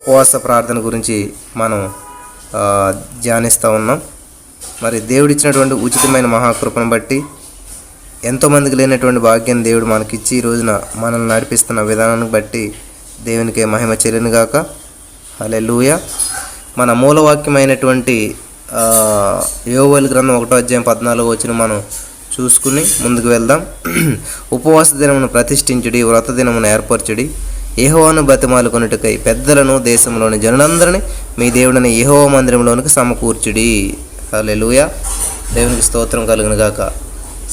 ఉపవాస ప్రార్థన గురించి మనం ధ్యానిస్తూ ఉన్నాం. మరి దేవుడిచ్చినటువంటి ఉచితమైన మహాకృపను బట్టి ఎంతోమందికి లేనటువంటి భాగ్యం దేవుడు మనకిచ్చి ఈ రోజున మనల్ని నడిపిస్తున్న విధానాన్ని బట్టి దేవునికి మహిమ చెల్లునుగాక. హల్లెలూయా. మన మూలవాక్యమైనటువంటి యోవేలు గ్రంథం 1:14 మనం చూసుకుని ముందుకు వెళ్దాం. ఉపవాస దినమును ప్రతిష్ఠించుడి, వ్రత దినమును ఏర్పరచుడి, యెహోవాను బతిమాలుకొనుటకై పెద్దలను దేశంలోని జనులందరినీ మీ దేవుడని యెహోవా మందిరంలోనికి సమకూర్చుడి. హల్లెలూయా. దేవునికి స్తోత్రం కలుగును గాక.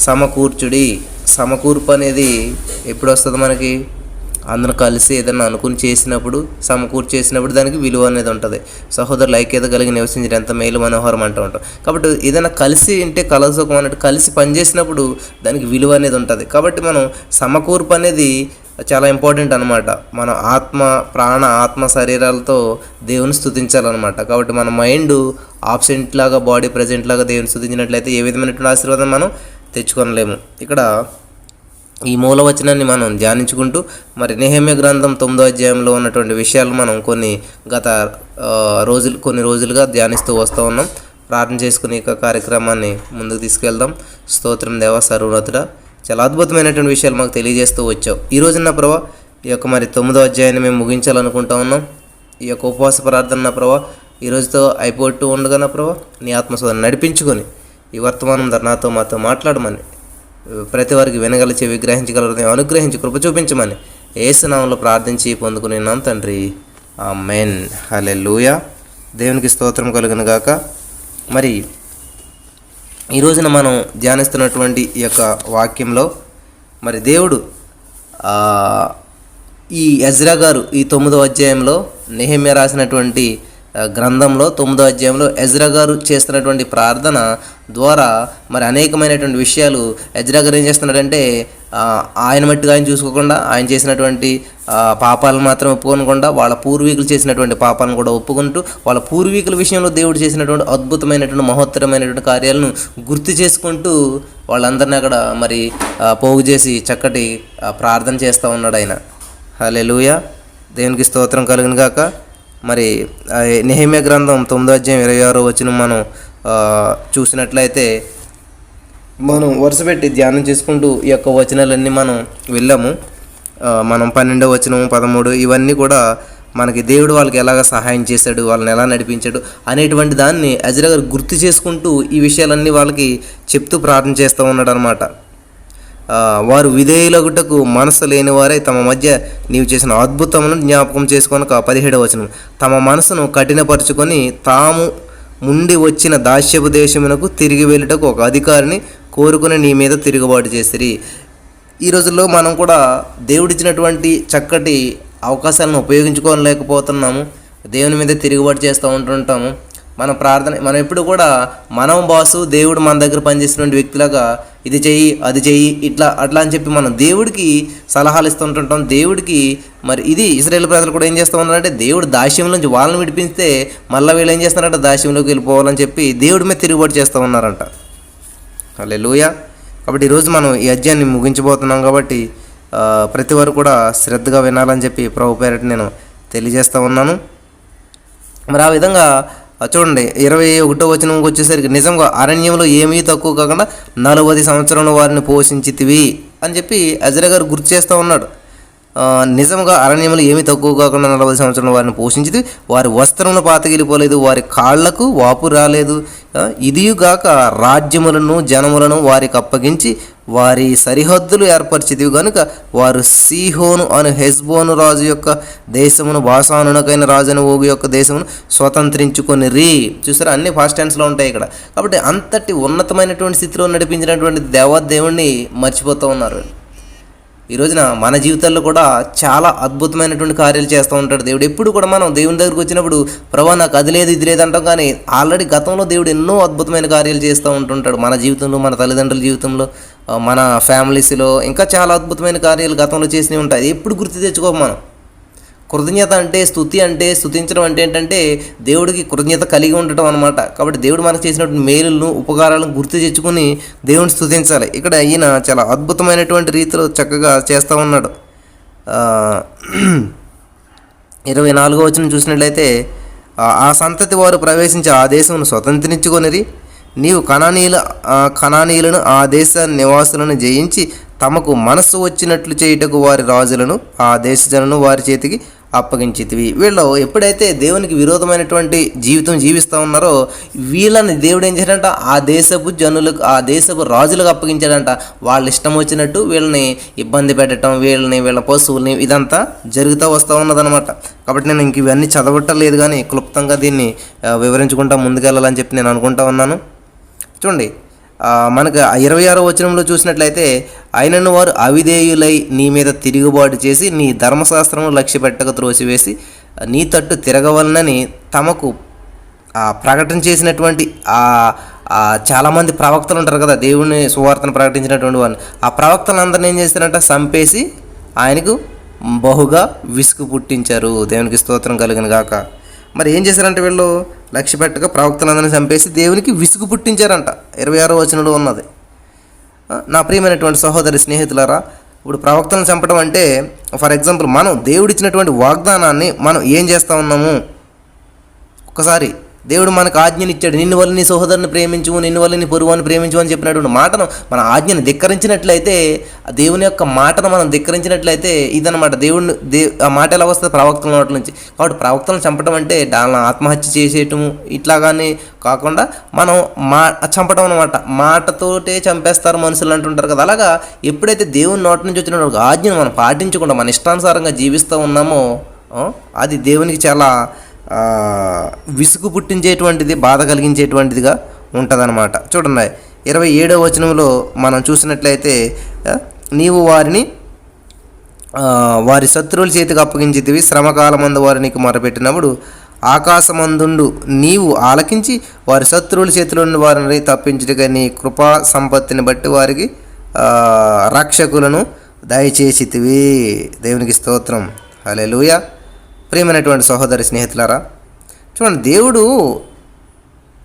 సమకూర్చుడి. సమకూర్పు అనేది ఎప్పుడు వస్తుంది మనకి? అందరూ కలిసి ఏదన్నా అనుకుని చేసినప్పుడు, సమకూర్చేసినప్పుడు దానికి విలువ అనేది ఉంటుంది. సహోదరులు ఐక్యత కలిగి నివసించడం ఎంత మేలు మనోహరం అంటూ ఉంటాం. కాబట్టి ఏదైనా కలిసి అంటే కలసుకం అన్నట్టు కలిసి పనిచేసినప్పుడు దానికి విలువ అనేది ఉంటుంది. కాబట్టి మనం సమకూర్పు అనేది చాలా ఇంపార్టెంట్ అనమాట. మన ఆత్మ శరీరాలతో దేవుని స్తుతించాలన్నమాట. కాబట్టి మన మైండ్ ఆబ్సెంట్ లాగా, బాడీ ప్రజెంట్ లాగా దేవుని స్తుతించినట్లయితే ఏ విధమైనటువంటి ఆశీర్వాదం మనం తెచ్చుకోలేము. ఇక్కడ ఈ మూలవచనాన్ని మనం ధ్యానించుకుంటూ మరి నెహెమ్యా గ్రంథం 9వ అధ్యాయంలో ఉన్నటువంటి విషయాలు మనం కొన్ని రోజులుగా ధ్యానిస్తూ వస్తూ ఉన్నాం. ప్రార్థన చేసుకుని ఈ కార్యక్రమాన్ని ముందుకు తీసుకెళ్దాం. స్తోత్రం దేవా, సర్వోన్నతుడా, చాలా అద్భుతమైనటువంటి విషయాలు మాకు తెలియజేస్తూ వచ్చావు. ఈ రోజున ప్రభా ఈ యొక్క మరి 9వ అధ్యాయాన్ని మేము ముగించాలనుకుంటా ఉన్నాం. ఈ యొక్క ఉపవాస ప్రార్థన ప్రభా ఈ రోజుతో అయిపోతూ ఉండగా ప్రభా నీ ఆత్మశోధన నడిపించుకొని ఈ వర్తమానం నాతో మాతో మాట్లాడమని, ప్రతి వారికి వినగల చెవి, గ్రహించగలరు అనుగ్రహించి కృప చూపించమని యేసు నామములో ప్రార్థించి పొందుకున్నాం తండ్రి. ఆమేన్. హల్లెలూయా. దేవునికి స్తోత్రం కలుగును గాక. మరి ఈ రోజున మనం ధ్యానిస్తున్నటువంటి ఈ యొక్క వాక్యంలో మరి దేవుడు ఈ ఎజ్రా గారు ఈ 9వ అధ్యాయంలో నెహెమ్యా రాసినటువంటి గ్రంథంలో 9వ అధ్యాయంలో ఎజ్రా గారు చేస్తున్నటువంటి ప్రార్థన ద్వారా మరి అనేకమైనటువంటి విషయాలు ఎజ్రా గారు ఏం చేస్తున్నాడంటే ఆయన మట్టుగా ఆయన చూసుకోకుండా, ఆయన చేసినటువంటి పాపాలను మాత్రం ఒప్పుకోనకుండా వాళ్ళ పూర్వీకులు చేసినటువంటి పాపాలను కూడా ఒప్పుకుంటూ వాళ్ళ పూర్వీకుల విషయంలో దేవుడు చేసినటువంటి అద్భుతమైనటువంటి మహోత్తరమైనటువంటి కార్యాలను గుర్తు చేసుకుంటూ వాళ్ళందరినీ అక్కడ మరి పోగు చేసి చక్కటి ప్రార్థన చేస్తూ ఉన్నాడు ఆయన. హల్లెలూయా. దేవునికి స్తోత్రం కలుగును గాక. మరి నెహెమ్యా గ్రంథం 9వ అధ్యాయం 26వ వచనం మనం చూసినట్లయితే మనం వరుసపెట్టి ధ్యానం చేసుకుంటూ ఈ యొక్క వచనాలన్నీ మనం వెళ్ళాము. మనం 12వ వచనం, 13 ఇవన్నీ కూడా మనకి దేవుడు వాళ్ళకి ఎలాగ సహాయం చేశాడు, వాళ్ళని ఎలా నడిపించాడు అనేటువంటి దాన్ని ఎజ్రా గారు గుర్తు చేసుకుంటూ ఈ విషయాలన్నీ వాళ్ళకి చెప్తూ ప్రార్థన చేస్తూ ఉన్నాడు అనమాట. వారు విధేయులగుటకు మనసు లేని వారై తమ మధ్య నీవు చేసిన అద్భుతములను జ్ఞాపకం చేసుకొనక 17వ వచనం తమ మనసును కఠినపరుచుకొని తాము ముండి వచ్చిన దాస్యపు దేశమునకు తిరిగి వెళ్ళుటకు ఒక అధికారిని కోరుకుని నీ మీద తిరుగుబాటు చేసిరి. ఈ రోజుల్లో మనం కూడా దేవుడిచ్చినటువంటి చక్కటి అవకాశాలను ఉపయోగించుకోలేకపోతున్నాము. దేవుని మీద తిరుగుబాటు చేస్తూ ఉంటుంటాము. మనం ఎప్పుడు కూడా మనం బాసు, దేవుడు మన దగ్గర పనిచేసినటువంటి వ్యక్తిలాగా ఇది చెయ్యి, అది చెయ్యి, అట్లా అని చెప్పి మనం దేవుడికి సలహాలు ఇస్తుంటుంటాం. దేవుడికి మరి ఇది ఇశ్రాయేలు ప్రజలు కూడా ఏం చేస్తూ ఉన్నారంటే దేవుడు దాస్యంలోంచి వాళ్ళని విడిపిస్తే మళ్ళీ వీళ్ళు ఏం చేస్తున్నారంటే దాస్యంలోకి వెళ్ళిపోవాలని చెప్పి దేవుడి మీద తిరుగుబాటు చేస్తూ ఉన్నారంట. హల్లెలూయా. కాబట్టి ఈరోజు మనం ఈ అధ్యాయాన్ని ముగించబోతున్నాం కాబట్టి ప్రతి వారు కూడా శ్రద్ధగా వినాలని చెప్పి ప్రభు పేరట నేను తెలియజేస్తూ ఉన్నాను. మరి ఆ విధంగా చూడండి 21వ వచనంకి వచ్చేసరికి నిజంగా అరణ్యంలో ఏమీ తక్కువ కాకుండా 40 సంవత్సరంలో వారిని పోషించితివి అని చెప్పి ఎజ్రా గారు గుర్తు చేస్తూ ఉన్నాడు. నిజంగా అరణ్యంలో ఏమీ తక్కువ కాకుండా 40 సంవత్సరంలో వారిని పోషించితివి, వారి వస్త్రమును పాతగిలిపోలేదు, వారి కాళ్లకు వాపు రాలేదు. ఇదియుగాక రాజ్యములను జనములను వారికి అప్పగించి వారి సరిహద్దులు ఏర్పరిచితివి కనుక వారు సీహోను అను హెష్బోను రాజు యొక్క దేశమును, బాషానునకైన రాజును ఓగు యొక్క దేశమును స్వతంత్రించుకొనిరి. చూసారా, అన్ని ఫాస్ట్ టెన్స్లో ఉంటాయి ఇక్కడ. కాబట్టి అంతటి ఉన్నతమైనటువంటి స్థితిలో నడిపించినటువంటి దేవుణ్ణి మర్చిపోతూ ఉన్నారు. ఈ రోజున మన జీవితాల్లో కూడా చాలా అద్భుతమైనటువంటి కార్యాలు చేస్తూ ఉంటాడు దేవుడు. ఎప్పుడు కూడా మనం దేవుని దగ్గరికి వచ్చినప్పుడు ప్రభా నాకు అది లేదు ఇది లేదు అంటాం, కానీ ఆల్రెడీ గతంలో దేవుడు ఎన్నో అద్భుతమైన కార్యాలు చేస్తూ ఉంటుంటాడు. మన జీవితంలో, మన తల్లిదండ్రుల జీవితంలో, మన ఫ్యామిలీస్లో ఇంకా చాలా అద్భుతమైన కార్యాలు గతంలో చేసినవి ఉంటాయి. ఎప్పుడు గుర్తు తెచ్చుకోము మనం. కృతజ్ఞత అంటే, స్తుతి అంటే, స్తుతించడం అంటే ఏంటంటే దేవుడికి కృతజ్ఞత కలిగి ఉండటం అనమాట. కాబట్టి దేవుడు మనకు చేసినటువంటి మేలులను, ఉపకారాలను గుర్తు తెచ్చుకుని దేవుని స్తుతించాలి. ఇక్కడ ఈయన చాలా అద్భుతమైనటువంటి రీతిలో చక్కగా చేస్తూ ఉన్నాడు. 24వ వచనం చూసినట్లయితే ఆ సంతతి వారు ప్రవేశించి ఆ దేశమును స్వతంత్రించుకొనిరి. నీవు కనానీయులను ఆ దేశ నివాసులను జయించి తమకు మనస్సు వచ్చినట్లు చేయుటకు వారి రాజులను ఆ దేశ జనులను వారి చేతికి అప్పగించితివి. వీళ్ళు ఎప్పుడైతే దేవునికి విరోధమైనటువంటి జీవితం జీవిస్తూ ఉన్నారో వీళ్ళని దేవుడు ఏం చేశాడంట, ఆ దేశపు జనులకు ఆ దేశపు రాజులకు అప్పగించాడంట. వాళ్ళ ఇష్టం వచ్చినట్టు వీళ్ళని ఇబ్బంది పెట్టడం, వీళ్ళ పశువుల్ని ఇదంతా జరుగుతూ వస్తూ ఉన్నదనమాట. కాబట్టి నేను ఇంక ఇవన్నీ చదవటలేదు, కానీ క్లుప్తంగా దీన్ని వివరించుకుంటా ముందుకెళ్ళాలని చెప్పి నేను అనుకుంటా ఉన్నాను. చూడండి, మనకు 26వ వచనంలో చూసినట్లయితే, అయినను వారు అవిధేయులై నీ మీద తిరుగుబాటు చేసి నీ ధర్మశాస్త్రము లక్ష్య పెట్టక త్రోసివేసి నీ తట్టు తిరగవలనని తమకు ప్రకటన చేసినటువంటి చాలామంది ప్రవక్తలు ఉంటారు కదా, దేవుని సువార్తను ప్రకటించినటువంటి వాళ్ళు. ఆ ప్రవక్తలందరినీ ఏం చేస్తారంట, చంపేసి ఆయనకు బహుగా విసుగు పుట్టించారు. దేవునికి స్తోత్రం కలుగును గాక. మరి ఏం చేశారంటే వీళ్ళు లక్ష్య పెట్టక ప్రవక్తలందరినీ చంపేసి దేవునికి విసుగు పుట్టించారంట. 26వ వచనంలో ఉన్నది. నా ప్రియమైనటువంటి సహోదరి స్నేహితులారా, ఇప్పుడు ప్రవక్తలను చంపడం అంటే ఫర్ ఎగ్జాంపుల్ మనం దేవుడిచ్చినటువంటి వాగ్దానాన్ని మనం ఏం చేస్తూ ఉన్నాము, ఒకసారి దేవుడు మనకు ఆజ్ఞనిచ్చాడు, నిన్ను వల్ల నీ సహోదరుని ప్రేమించు, నిన్ను వల్ల నీ పొరుగుని ప్రేమించు అని చెప్పినటువంటి మాటను మన ఆజ్ఞను ధిక్కరించినట్లయితే, దేవుని యొక్క మాటను మనం ధిక్కరించినట్లయితే ఇదన్నమాట. ఆ మాట ఎలా వస్తుంది, ప్రవక్తల నోట్ల నుంచి. కాబట్టి ప్రవక్తలను చంపడం అంటే దాని ఆత్మహత్య చేసేయటము ఇట్లాగానే కాకుండా మనం చంపడం అనమాట. మాటతోటే చంపేస్తారు మనుషులు అంటుంటారు కదా. అలాగా ఎప్పుడైతే దేవుని నోటి నుంచి వచ్చిన ఆజ్ఞను మనం పాటించకుండా మన ఇష్టానుసారంగా జీవిస్తూ ఉన్నామో అది దేవునికి చాలా విసుగు పుట్టించేటువంటిది, బాధ కలిగించేటువంటిదిగా ఉంటుందన్నమాట. చూడండి, 27వ వచనంలో మనం చూసినట్లయితే, నీవు వారిని వారి శత్రువుల చేతికి అప్పగించితివి, శ్రమకాలమందు వారు నీకు మొరపెట్టినప్పుడు ఆకాశమందుండు నీవు ఆలకించి వారి శత్రువుల చేతిలో నుండి వారిని తప్పించుటగా నీ కృపా సంపత్తిని బట్టి వారికి రక్షకులను దయచేసితివి. దేవునికి స్తోత్రం, హల్లెలూయా. ప్రియమైనటువంటి సహోదరి స్నేహితులారా, చూడండి, దేవుడు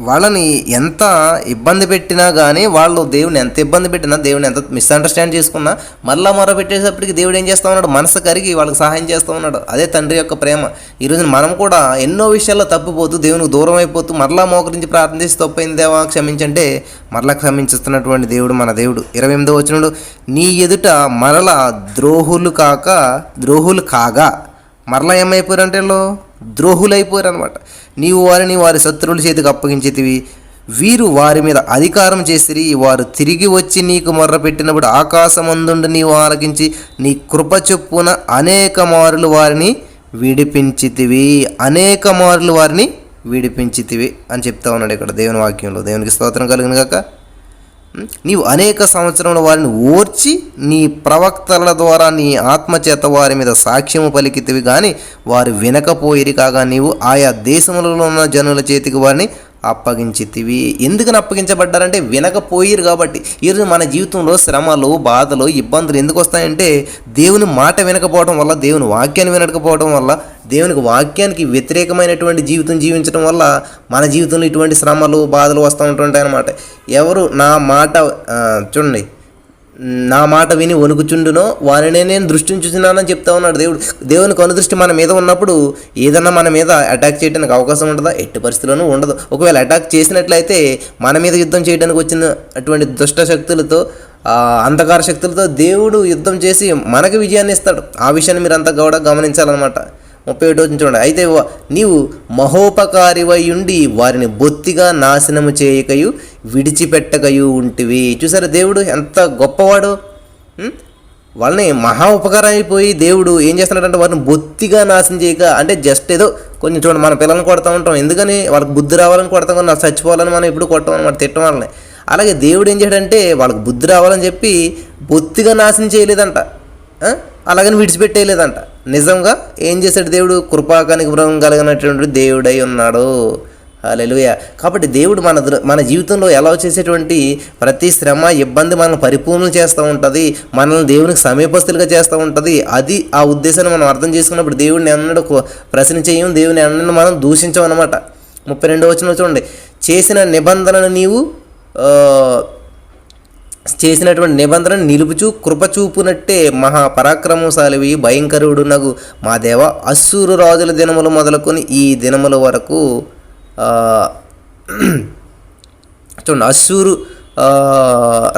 వాళ్ళని ఎంత ఇబ్బంది పెట్టినా కానీ, వాళ్ళు దేవుని ఎంత ఇబ్బంది పెట్టినా, దేవుని ఎంత మిస్అండర్స్టాండ్ చేసుకున్నా, మళ్ళీ మొరపెట్టేటప్పటికి దేవుడు ఏం చేస్తూ ఉన్నాడు, మనసు కరిగి వాళ్ళకి సహాయం చేస్తూ ఉన్నాడు. అదే తండ్రి యొక్క ప్రేమ. ఈరోజు మనం కూడా ఎన్నో విషయాల్లో తప్పిపోతూ దేవునికి దూరం అయిపోతూ మరలా మోకరించి ప్రార్థించి తప్పైంది దేవా క్షమించంటే మరలా క్షమించుతున్నటువంటి దేవుడు మన దేవుడు. 28వ వచనంలో, నీ ఎదుట మరలా ద్రోహులు కాగా మరలా ఏమైపోయారంటే ద్రోహులు అయిపోయారు అనమాట. నీవు వారిని వారి శత్రువుల చేతికి అప్పగించేతివి, వీరు వారి మీద అధికారం చేసిరి, వారు తిరిగి వచ్చి నీకు మొర్ర పెట్టినప్పుడు ఆకాశమందుండి నీవు ఆలకించి నీ కృప చొప్పున అనేక మారులు వారిని విడిపించితివి అని చెప్తా ఉన్నాడు ఇక్కడ దేవుని వాక్యంలో. దేవునికి స్తోత్రం కలుగును గాక. నీవు అనేక సంవత్సరముల వారిని ఓర్చి నీ ప్రవక్తల ద్వారా నీ ఆత్మచేత వారి మీద సాక్ష్యము పలికితివి, కానీ వారు వినకపోయిరి. కాగా నీవు ఆయా దేశములలో ఉన్న జనుల చేతికి వారిని అప్పగించితివి. ఎందుకని అప్పగించబడ్డారంటే వినకపోయిరు కాబట్టి. ఈరోజు మన జీవితంలో శ్రమలు, బాధలు, ఇబ్బందులు ఎందుకు వస్తాయంటే దేవుని మాట వినకపోవడం వల్ల, దేవుని వాక్యాన్ని వినకపోవడం వల్ల, దేవునికి వాక్యానికి వ్యతిరేకమైనటువంటి జీవితం జీవించడం వల్ల మన జీవితంలో ఇటువంటి శ్రమలు, బాధలు వస్తూ ఉంటుంటాయి అన్నమాట. ఎవరు చూడండి, నా మాట విని వణుకుచుండునో వారినే నేను దృష్టిని చూసినానని చెప్తా ఉన్నాడు దేవుడు. దేవుని కనుదృష్టి మన మీద ఉన్నప్పుడు ఏదన్నా మన మీద అటాక్ చేయడానికి అవకాశం ఉంటుందా? ఎట్టి పరిస్థితుల్లోనూ ఉండదు. ఒకవేళ అటాక్ చేసినట్లయితే మన మీద యుద్ధం చేయడానికి వచ్చిన అటువంటి దుష్ట శక్తులతో, అంధకార శక్తులతో దేవుడు యుద్ధం చేసి మనకు విజయాన్ని ఇస్తాడు. ఆ విషయాన్ని మీరు అంతా కూడా గమనించాలన్నమాట. 31వ వచనం చూడండి, అయితే నీవు మహోపకారివై ఉండి వారిని బొత్తిగా నాశనము చేయకయు విడిచిపెట్టకయు ఉంటివి. చూసారా దేవుడు ఎంత గొప్పవాడు. వాళ్ళని మహా ఉపకారం అయిపోయి దేవుడు ఏం చేస్తున్నాడంటే వారిని బొత్తిగా నాశనం చేయక, అంటే జస్ట్ ఏదో కొంచెం చూడండి, మన పిల్లల్ని కొడతా ఉంటాం, ఎందుకని వాళ్ళకి బుద్ధి రావాలని కొడతాం, కానీ నాకు చచ్చిపోవాలని మనం ఎప్పుడు కొట్టం అనమాట, తిట్టం వాళ్ళని. అలాగే దేవుడు ఏం చేయడంటే వాళ్ళకి బుద్ధి రావాలని చెప్పి బొత్తిగా నాశనం చేయలేదంట, అలాగని విడిచిపెట్టేయలేదంట. నిజంగా ఏం చేశాడు దేవుడు? కృపా కనికరం కలిగినటువంటి దేవుడై ఉన్నాడు. హల్లెలూయా. కాబట్టి దేవుడు మన జీవితంలో ఎలా చేసేటువంటి ప్రతి శ్రమ, ఇబ్బంది మనల్ని పరిపూర్ణం చేస్తూ ఉంటుంది, మనల్ని దేవునికి సమీపస్తులుగా చేస్తూ ఉంటుంది. అది ఆ ఉద్దేశాన్ని మనం అర్థం చేసుకున్నప్పుడు దేవుడిని అన్నడు ప్రశ్న చేయం, దేవుని అన్నను మనం దూషించాం అనమాట. 32వ వచనం చూడండి, చేసిన నిబంధనను నీవు చేసినటువంటి నిబంధనను నిలుపుచు కృపచూపునట్టే మహాపరాక్రమశాలివి భయంకరుడు నగు మా దేవ అస్సూరు రాజుల దినములు మొదలుకొని ఈ దినముల వరకు చూడండి, అస్సూరు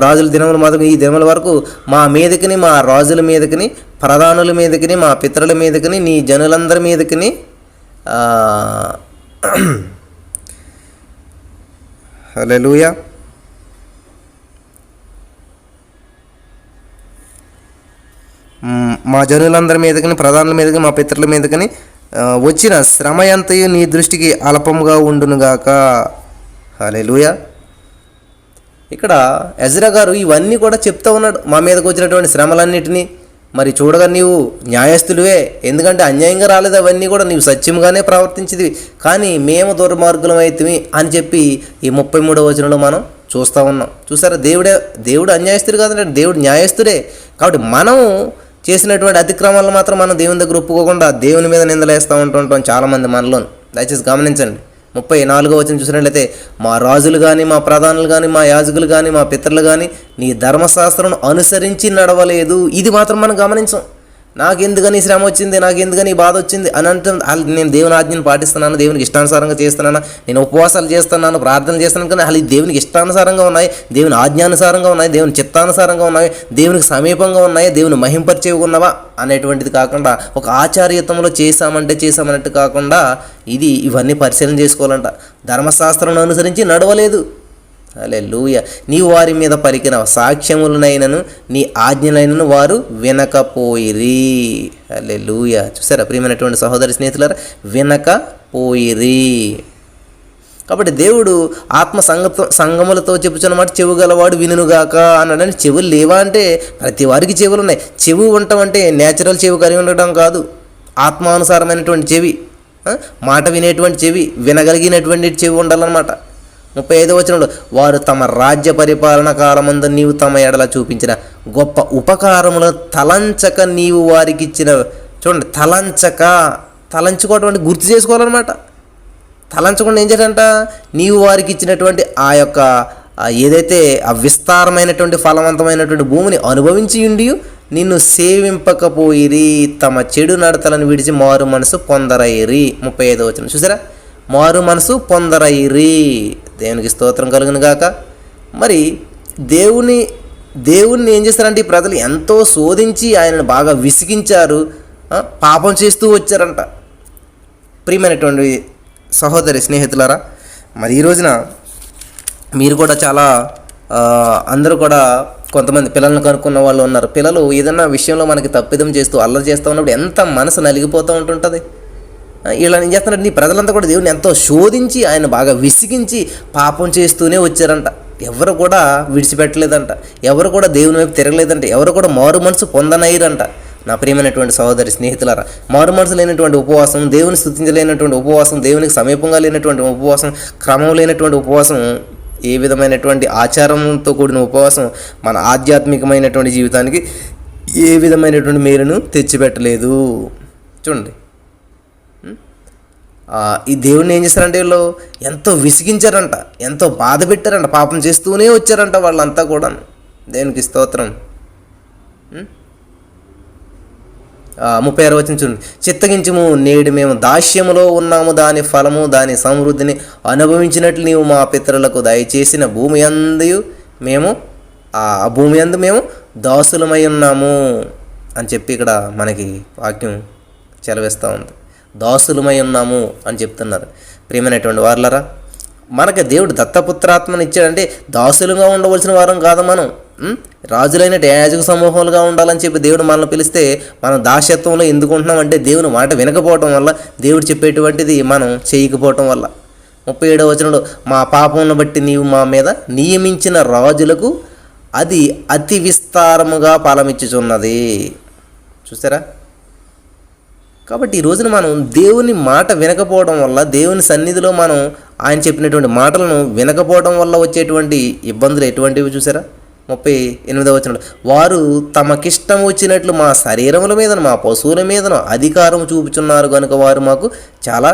రాజుల దినములు మొదలు ఈ దినముల వరకు మా మీదకిని, మా రాజుల మీదకిని, ప్రధానుల మీదకిని, మా పితరుల మీదకిని, నీ జనులందరి మీదకిని హల్లెలూయా మా జనులందరి మీదకని, ప్రధానుల మీదకి, మా పితరుల మీదకని వచ్చిన శ్రమ ఎంతయు నీ దృష్టికి అల్పముగా ఉండునుగాక. హల్లెలూయా. ఇక్కడ ఎజ్రా గారు ఇవన్నీ కూడా చెప్తా ఉన్నాడు. మా మీదకి వచ్చినటువంటి శ్రమలన్నిటినీ మరి చూడగా నీవు న్యాయస్థుడివే, ఎందుకంటే అన్యాయంగా రాలేదు, అవన్నీ కూడా నీవు సత్యముగానే ప్రవర్తించేది, కానీ మేము దుర్మార్గులం అవుతుంది అని చెప్పి ఈ 33వ వచనంలో మనం చూస్తూ ఉన్నాం. చూసారా, దేవుడు అన్యాయస్తుడు కాదంటే దేవుడు న్యాయస్తుడే. కాబట్టి మనం చేసినటువంటి అతిక్రమాలను మాత్రం మనం దేవుని దగ్గర ఒప్పుకోకుండా దేవుని మీద నిందలేస్తూ ఉంటుంటాం చాలామంది మనలో. దయచేసి గమనించండి. 34వ వచనం చూసినట్లయితే మా రాజులు కానీ, మా ప్రధానులు కానీ, మా యాజకులు కానీ, మా పితరులు కానీ నీ ధర్మశాస్త్రం అనుసరించి నడవలేదు. ఇది మాత్రం మనం గమనించాం. నాకెందుకని శ్రమ వచ్చింది, నాకెందుకని బాధ వచ్చింది అని అంటే నేను దేవుని ఆజ్ఞను పాటిస్తున్నాను, దేవునికి ఇష్టానుసారంగా చేస్తున్నాను, నేను ఉపవాసాలు చేస్తున్నాను, ప్రార్థన చేస్తున్నాను, కానీ అసలు దేవునికి ఇష్టానుసారంగా ఉన్నాయి, దేవుని ఆజ్ఞానుసారంగా ఉన్నాయి, దేవుని చిత్తానుసారంగా ఉన్నాయి, దేవునికి సమీపంగా ఉన్నాయి, దేవుని మహింపరిచేవి ఉన్నవా అనేటువంటిది కాకుండా ఒక ఆచార్యత్వంలో చేశామన్నట్టు కాకుండా ఇవన్నీ పరిశీలన చేసుకోవాలంట. ధర్మశాస్త్రం అనుసరించి నడవలేదు. హల్లెలూయా. నీవు వారి మీద పలికిన సాక్ష్యములనైనను నీ ఆజ్ఞలైనను వారు వినకపోయిరి. హల్లెలూయా. చూసారా ప్రియమైనటువంటి సహోదరి స్నేహితులారా, వినకపోయిరి. కాబట్టి దేవుడు ఆత్మ సంగములతో చెప్పుచున్నమాట, చెవు గలవాడు వినుగాక అన్నాడని. చెవులు లేవా అంటే ప్రతి వారికి చెవులు ఉన్నాయి. చెవు ఉండటం అంటే నేచురల్ చెవి కలిగి ఉండటం కాదు, ఆత్మానుసారమైనటువంటి చెవి, మాట వినేటువంటి చెవి, వినగలిగినటువంటి చెవి ఉండాలన్నమాట. 35వ వచనంలో వారు తమ రాజ్య పరిపాలన కాలమందు నీవు తమ ఎడల చూపించిన గొప్ప ఉపకారములను తలంచక నీవు వారికి ఇచ్చిన, చూడండి, తలంచుకోవడం అంటే గుర్తు చేసుకోవాలన్నమాట. తలంచకుండా ఏం చేయాలంట, నీవు వారికి ఇచ్చినటువంటి ఆ యొక్క ఏదైతే ఆ విస్తారమైనటువంటి ఫలవంతమైనటువంటి భూమిని అనుభవించి ఉండి నిన్ను సేవింపకపోయిరి, తమ చెడు నడతలను విడిచి మారు మనసు పొందరైరి. 35వ వచనం చూసారా, మారు మనసు పొందరైరి. దేవునికి స్తోత్రం కలుగును గాక. మరి దేవుణ్ణి ఏం చేస్తారంటే ఈ ప్రజలు ఎంతో శోధించి ఆయనను బాగా విసిగించారు, పాపం చేస్తూ వచ్చారంట. ప్రియమైనటువంటి సహోదరి స్నేహితులారా, మరి ఈ రోజున మీరు కూడా చాలా అందరూ కూడా కొంతమంది పిల్లలను కనుక్కున్న వాళ్ళు ఉన్నారు. పిల్లలు ఏదన్నా విషయంలో మనకి తప్పిదం చేస్తూ అల్లరి చేస్తూ ఉన్నప్పుడు ఎంత మనసు నలిగిపోతూ ఉంటుంటుంది. ఇలా ఏం చేస్తున్నట్టు నీ ప్రజలంతా కూడా దేవుని ఎంతో శోధించి ఆయన బాగా విసిగించి పాపం చేస్తూనే వచ్చారంట. ఎవరు కూడా విడిచిపెట్టలేదంట, ఎవరు కూడా దేవుని వైపు తిరగలేదంట, ఎవరు కూడా మారు మనసు పొందనయ్యారంట. నా ప్రియమైనటువంటి సహోదరి స్నేహితులారా, మారు మనసు లేనటువంటి ఉపవాసం, దేవుని స్తుతించలేనటువంటి ఉపవాసం, దేవునికి సమీపంగా లేనటువంటి ఉపవాసం, క్రమం లేనటువంటి ఉపవాసం, ఏ విధమైనటువంటి ఆచారంతో కూడిన ఉపవాసం మన ఆధ్యాత్మికమైనటువంటి జీవితానికి ఏ విధమైనటువంటి మేలును తెచ్చిపెట్టలేదు. చూడండి, ఈ దేవుడిని ఏం చేస్తారంటే వీళ్ళు ఎంతో విసిగించారంట, ఎంతో బాధ పెట్టారంట, పాపం చేస్తూనే వచ్చారంట వాళ్ళంతా కూడా. దేవునికి స్తోత్రం. 36వ వచనం చూడండి, చిత్తగించుము, నేడు మేము దాస్యములో ఉన్నాము, దాని ఫలము దాని సమృద్ధిని అనుభవించినట్లు నీవు మా పితరులకు దయచేసిన భూమి యందు మేము దాసులమై ఉన్నాము అని చెప్పి ఇక్కడ మనకి వాక్యం చెలవిస్తూ ఉంది. దాసులమై ఉన్నాము అని చెప్తున్నారు. ప్రియమైనటువంటి వారులారా, మనకి దేవుడు దత్తపుత్రాత్మని ఇచ్చాడంటే దాసులుగా ఉండవలసిన వారం కాదు. మనం రాజులైన యాజక సమూహాలుగా ఉండాలని చెప్పి దేవుడు మనల్ని పిలిస్తే మనం దాస్యత్వంలో ఎందుకు ఉంటున్నాం అంటే దేవుని మాట వినకపోవటం వల్ల, దేవుడు చెప్పేటువంటిది మనం చేయకపోవటం వల్ల. 37వ వచనంలో మా పాపమును బట్టి నీవు మా మీద నియమించిన రాజులకు అది అతి విస్తారముగా ఫలమిచ్చుచున్నది. చూసారా, కాబట్టి ఈ రోజున మనం దేవుని మాట వినకపోవడం వల్ల, దేవుని సన్నిధిలో మనం ఆయన చెప్పినటువంటి మాటలను వినకపోవడం వల్ల వచ్చేటువంటి ఇబ్బందులు ఎటువంటివి చూసారా. 38వ వచనంలో వారు తమకిష్టం వచ్చినట్లు మా శరీరముల మీదను మా పశువుల మీదను అధికారం చూపుచున్నారు కనుక వారు మాకు చాలా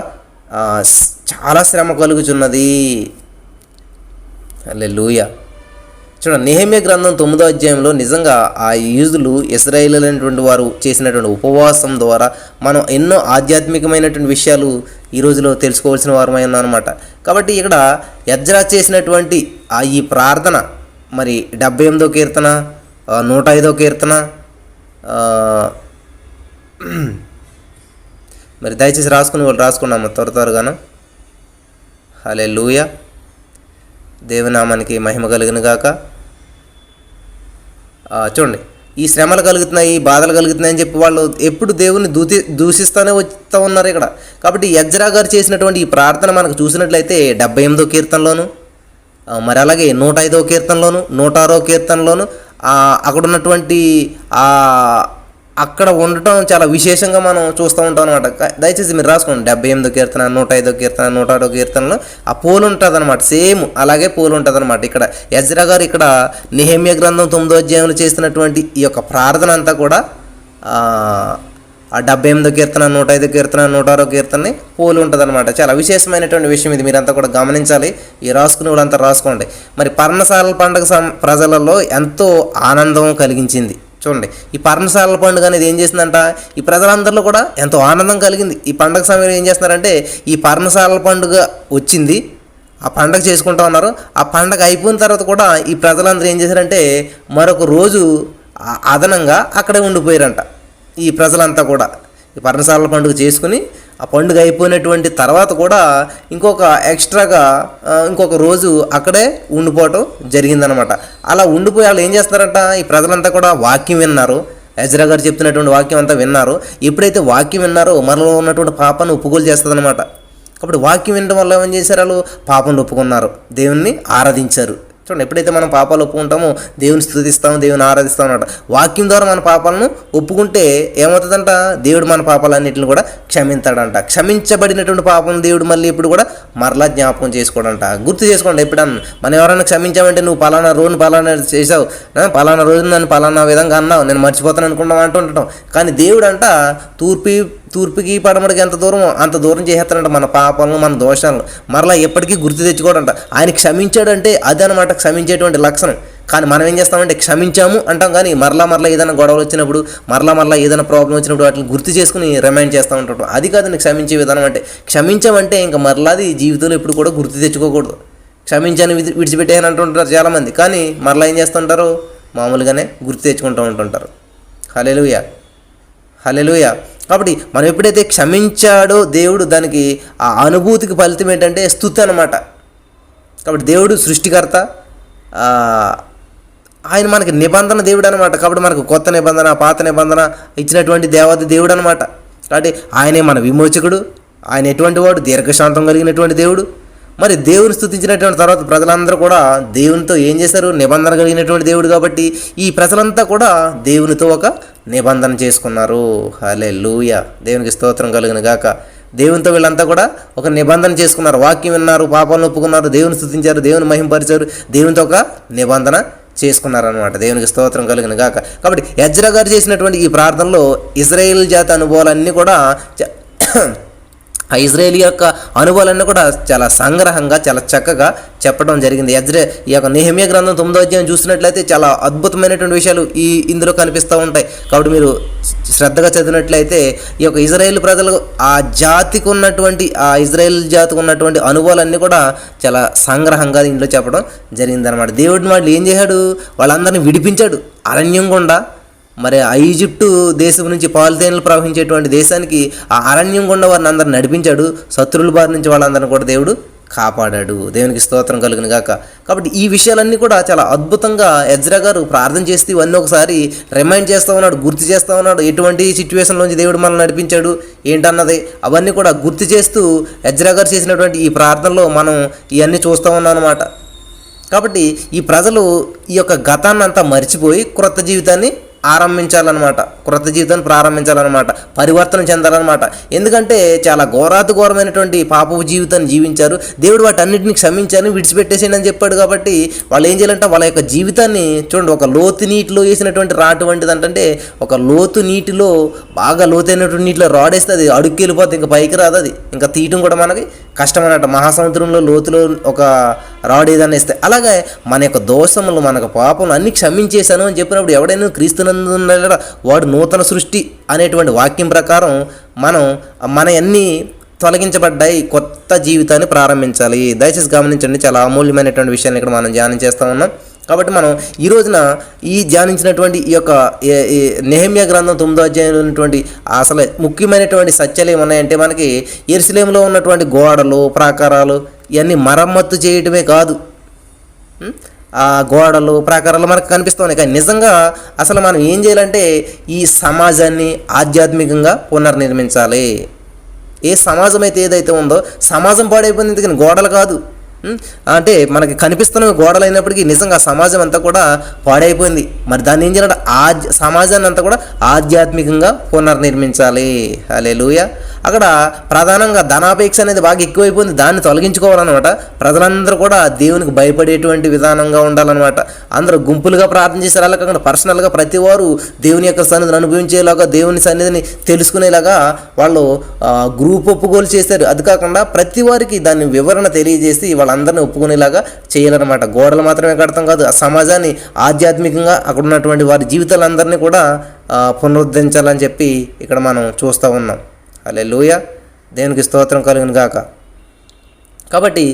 చాలా శ్రమ కలుగుచున్నది. హల్లెలూయా. చూడండి, నెహెమ్యా గ్రంథం 9వ అధ్యాయంలో నిజంగా ఆ యూదులు ఇశ్రాయేలీయులైనటువంటి వారు చేసినటువంటి ఉపవాసం ద్వారా మనం ఎన్నో ఆధ్యాత్మికమైనటువంటి విషయాలు ఈ రోజులో తెలుసుకోవాల్సిన వారమై ఉన్నాం అనమాట. కాబట్టి ఇక్కడ ఎజ్రా చేసినటువంటి ఈ ప్రార్థన మరి 78వ కీర్తన, 105వ కీర్తన, మరి దయచేసి రాసుకుని వాళ్ళు రాసుకున్నాము త్వరగాను. హల్లెలూయా, దేవునామానికి మహిమ కలుగును గాక. చూడండి, ఈ శ్రమలు కలుగుతున్నాయి, ఈ బాధలు కలుగుతున్నాయి అని చెప్పి వాళ్ళు ఎప్పుడు దేవుని దూషిస్తూనే వస్తూ ఉన్నారు ఇక్కడ. కాబట్టి ఎజ్రా గారు చేసినటువంటి ఈ ప్రార్థన మనకు చూసినట్లయితే 78వ కీర్తనలోను, మరి అలాగే 105వ కీర్తనలోను, 106వ కీర్తనలోను అక్కడ ఉన్నటువంటి అక్కడ ఉండటం చాలా విశేషంగా మనం చూస్తూ ఉంటాం అనమాట. దయచేసి మీరు రాసుకోండి, 78వ కీర్తన, 105వ కీర్తన, 106వ కీర్తనలో ఆ పోలు ఉంటుంది అనమాట. సేమ్ అలాగే పోలు ఉంటుంది అనమాట. ఇక్కడ ఎజ్రా గారు ఇక్కడ నెహెమ్యా గ్రంథం 9వ అధ్యాయంలో చేస్తున్నటువంటి ఈ యొక్క ప్రార్థన అంతా కూడా ఆ 78వ కీర్తన, 105వ కీర్తన, 106వ కీర్తనని పోలి ఉంటుంది అనమాట. చాలా విశేషమైనటువంటి విషయం ఇది, మీరంతా కూడా గమనించాలి. ఈ రాసుకునే వాళ్ళంతా రాసుకోండి. మరి పర్ణశాలల పండుగ ప్రజలలో ఎంతో ఆనందం కలిగించింది. చూడండి, ఈ పర్ణశాలల పండుగ అనేది ఏం చేసిందంట, ఈ ప్రజలందరిలో కూడా ఎంతో ఆనందం కలిగింది. ఈ పండుగ సమయంలో ఏం చేస్తున్నారంటే, ఈ పర్ణశాలల పండుగ వచ్చింది, ఆ పండుగ చేసుకుంటూ ఉన్నారు. ఆ పండుగ అయిపోయిన తర్వాత కూడా ఈ ప్రజలందరూ ఏం చేశారంటే మరొక రోజు అదనంగా అక్కడే ఉండిపోయారంట. ఈ ప్రజలంతా కూడా ఈ పర్ణశాలల పండుగ చేసుకుని ఆ పండుగ అయిపోయినటువంటి తర్వాత కూడా ఇంకొక ఎక్స్ట్రాగా ఇంకొక రోజు అక్కడే ఉండిపోవటం జరిగిందనమాట. అలా ఉండిపోయి వాళ్ళు ఏం చేస్తారంట, ఈ ప్రజలంతా కూడా వాక్యం విన్నారు, ఎజ్రా గారు చెప్తున్నటువంటి వాక్యం అంతా విన్నారు. ఎప్పుడైతే వాక్యం విన్నారో మనలో ఉన్నటువంటి పాపాన్ని ఒప్పుకోలు చేస్తుందన్నమాట. కాబట్టి వాక్యం వినడం వల్ల ఏం చేశారు, వాళ్ళు పాపంలో ఒప్పుకున్నారు, దేవుణ్ణి ఆరాధించారు. చూడండి, ఎప్పుడైతే మనం పాపాలు ఒప్పుకుంటామో దేవుని స్తుతిస్తాము, దేవుని ఆరాధిస్తాం అన్నమాట. వాక్యం ద్వారా మన పాపాలను ఒప్పుకుంటే ఏమవుతుందంట, దేవుడు మన పాపాలన్నింటిని కూడా క్షమించాడంట. క్షమించబడినటువంటి పాపం దేవుడు మళ్ళీ ఇప్పుడు కూడా మరలా జ్ఞాపకం చేసుకోవడంట. గుర్తు చేసుకోండి, ఎప్పుడన్నా మనం ఎవరైనా క్షమించామంటే నువ్వు పలానా రోజును పలానా చేసావు, పలానా రోజు నన్ను పలానా విధంగా అన్నావు, నేను మర్చిపోతాను అనుకుంటాం అంటుంటాం. కానీ దేవుడు అంట తూర్పుకి పడమడికి ఎంత దూరం అంత దూరం చేసేస్తాడంట మన పాపాలను, మన దోషాలను మరలా ఎప్పటికీ గుర్తు తెచ్చుకోవడంట. ఆయన క్షమించాడంటే అదే అనమాట క్షమించేటువంటి లక్షణం. కానీ మనం ఏం చేస్తామంటే క్షమించాము అంటాం, కానీ మరలా ఏదైనా గొడవలు వచ్చినప్పుడు, మరలా ఏదైనా ప్రాబ్లం వచ్చినప్పుడు వాటిని గుర్తు చేసుకుని రిమైండ్ చేస్తూ ఉంటాం. అది కాదండి క్షమించే విధానం అంటే. క్షమించామంటే ఇంకా మరలాది జీవితంలో ఎప్పుడు కూడా గుర్తు తెచ్చుకోకూడదు. క్షమించాను విడిచిపెట్టేయని అంటుంటారు చాలామంది, కానీ మరలా ఏం చేస్తుంటారు, మామూలుగానే గుర్తు తెచ్చుకుంటూ ఉంటుంటారు. హల్లెలూయా, హల్లెలూయా. కాబట్టి మనం ఎప్పుడైతే క్షమించాడో దేవుడు, దానికి ఆ అనుభూతికి ఫలితం ఏంటంటే స్తుతి అనమాట. కాబట్టి దేవుడు సృష్టికర్త, ఆయన మనకి నిబంధన దేవుడు అనమాట. కాబట్టి మనకు కొత్త నిబంధన, పాత నిబంధన ఇచ్చినటువంటి దేవత దేవుడు అనమాట. కాబట్టి ఆయనే మన విమోచకుడు. ఆయన ఎటువంటి వాడు, దీర్ఘశాంతం కలిగినటువంటి దేవుడు. మరి దేవుని స్తుతించినటువంటి తర్వాత ప్రజలందరూ కూడా దేవునితో ఏం చేశారు, నిబంధన కలిగినటువంటి దేవుడు. కాబట్టి ఈ ప్రజలంతా కూడా దేవునితో ఒక నిబంధన చేసుకున్నారు. హల్లెలూయా, దేవునికి స్తోత్రం కలుగును గాక. దేవునితో వీళ్ళంతా కూడా ఒక నిబంధన చేసుకున్నారు, వాక్యం విన్నారు, పాపాలను ఒప్పుకున్నారు, దేవుని స్తుతించారు, దేవుని మహింపరిచారు, దేవునితో ఒక నిబంధన చేసుకున్నారనమాట. దేవునికి స్తోత్రం కలుగును గాక. కాబట్టి ఎజ్రా గారు చేసినటువంటి ఈ ప్రార్థనలో ఇశ్రాయేలు జాతి అనుభవాలన్నీ కూడా ఆ ఇజ్రాయేల్ యొక్క అనుభవాలన్నీ కూడా చాలా సంగ్రహంగా, చాలా చక్కగా చెప్పడం జరిగింది. ఈ యొక్క నెహెమ్యా గ్రంథం 9వ అధ్యాయం చూసినట్లయితే చాలా అద్భుతమైనటువంటి విషయాలు ఇందులో కనిపిస్తూ ఉంటాయి. కాబట్టి మీరు శ్రద్ధగా చదివినట్లయితే ఈ యొక్క ఇజ్రాయేల్ ప్రజలు ఆ జాతికి ఉన్నటువంటి, ఆ ఇజ్రాయేల్ జాతికి ఉన్నటువంటి అనుభవాలన్నీ కూడా చాలా సంగ్రహంగా ఇందులో చెప్పడం జరిగిందనమాట. దేవుడిని వాళ్ళు ఏం చేశాడు, వాళ్ళందరినీ విడిపించాడు అరణ్యం గుండా. మరి ఆ ఈజిప్టు దేశం నుంచి పాలుతేనెలు ప్రవహించేటువంటి దేశానికి ఆ అరణ్యం గుండా వారిని అందరిని నడిపించాడు. శత్రువుల బారి నుంచి వాళ్ళందరినీ కూడా దేవుడు కాపాడాడు. దేవునికి స్తోత్రం కలుగును గాక. కాబట్టి ఈ విషయాలన్నీ కూడా చాలా అద్భుతంగా ఎజ్రా గారు ప్రార్థన చేస్తూ ఇవన్నీ ఒకసారి రిమైండ్ చేస్తూ ఉన్నాడు, గుర్తు చేస్తూ ఉన్నాడు. ఎటువంటి సిచ్యువేషన్లోంచి దేవుడు మనల్ని నడిపించాడు ఏంటన్నది అవన్నీ కూడా గుర్తు చేస్తూ ఎజ్రా గారు చేసినటువంటి ఈ ప్రార్థనలో మనం ఇవన్నీ చూస్తూ ఉన్నాం అన్నమాట. కాబట్టి ఈ ప్రజలు ఈ యొక్క గతాన్ని అంతా మర్చిపోయి క్రొత్త జీవితాన్ని ఆరంభించాలన్నమాట, క్రొత్త జీవితాన్ని ప్రారంభించాలన్నమాట, పరివర్తన చెందాలన్నమాట. ఎందుకంటే చాలా ఘోరమైనటువంటి పాపపు జీవితాన్ని జీవించారు. దేవుడు వాటన్నిటిని క్షమించాలని విడిచిపెట్టేసేయండి అని చెప్పాడు. కాబట్టి వాళ్ళు ఏం చేయాలంటే వాళ్ళ యొక్క జీవితాన్ని చూడండి, ఒక లోతు నీటిలో వేసినటువంటి రాటు వంటిది. అంటే ఒక లోతు నీటిలో, బాగా లోతైనటువంటి నీటిలో రాడేస్తే అది అడుక్కి వెళ్ళిపోతే ఇంకా పైకి రాదు, అది ఇంకా తీయటం కూడా మనకి కష్టం అన్నట్టు. మహాసముద్రంలో లోతులో ఒక రాడు ఏదైనా ఇస్తే, అలాగే మన యొక్క దోషములు మన యొక్క పాపములు అన్నీ క్షమించేశాను అని చెప్పినప్పుడు ఎవడైనా క్రీస్తునందు ఉన్నాడా వాడు నూతన సృష్టి అనేటువంటి వాక్యం ప్రకారం మన అన్నీ తొలగించబడ్డాయి, కొత్త జీవితాన్ని ప్రారంభించాలి. దయచేసి గమనించండి, చాలా అమూల్యమైనటువంటి విషయాన్ని ఇక్కడ మనం ధ్యానం చేస్తూ ఉన్నాం. కాబట్టి మనం ఈ రోజున ఈ ధ్యానించినటువంటి ఈ యొక్క నెహెమ్యా గ్రంథం 9వ అధ్యాయంలో ఉన్నటువంటి అసలు ముఖ్యమైనటువంటి సత్యాలు ఏమున్నాయంటే, మనకి యెరూషలేములో ఉన్నటువంటి గోడలు ప్రాకారాలు ఇవన్నీ మరమ్మత్తు చేయటమే కాదు, ఆ గోడలు ప్రాకారాలు మనకు కనిపిస్తున్నాయి. కానీ నిజంగా అసలు మనం ఏం చేయాలంటే ఈ సమాజాన్ని ఆధ్యాత్మికంగా పునర్నిర్మించాలి. ఏ సమాజం అయితే ఏదైతే ఉందో సమాజం పాడైపోయింది, ఎందుకని గోడలు కాదు. అంటే మనకి కనిపిస్తున్న గోడలు అయినప్పటికీ నిజంగా సమాజం అంతా కూడా పాడైపోయింది. మరి దాన్ని ఏం చేయాలంటే సమాజాన్ని అంతా కూడా ఆధ్యాత్మికంగా పునర్నిర్మించాలి. హల్లెలూయా. అక్కడ ప్రధానంగా ధనాపేక్ష అనేది బాగా ఎక్కువైపోయింది, దాన్ని తొలగించుకోవాలన్నమాట. ప్రజలందరూ కూడా దేవునికి భయపడేటువంటి విధానంగా ఉండాలన్నమాట. అందరూ గుంపులుగా ప్రార్థన చేశారు, అలా కాకుండా పర్సనల్గా ప్రతి వారు దేవుని యొక్క సన్నిధిని అనుభవించేలాగా, దేవుని సన్నిధిని తెలుసుకునేలాగా వాళ్ళు గ్రూప్ ఒప్పుకోలు చేశారు. అది కాకుండా ప్రతి వారికి దాన్ని వివరణ తెలియజేసి వాళ్ళందరినీ ఒప్పుకునేలాగా చేయాలన్నమాట. గోడలు మాత్రమే కడతాం కాదు, ఆ సమాజాన్ని ఆధ్యాత్మికంగా అక్కడ ఉన్నటువంటి వారి జీవితాలందరినీ కూడా పునరుద్ధరించాలని చెప్పి ఇక్కడ మనం చూస్తూ ఉన్నాం. హల్లెలూయా. దేవునికి స్తోత్రం కలుగును గాక. కాబట్టి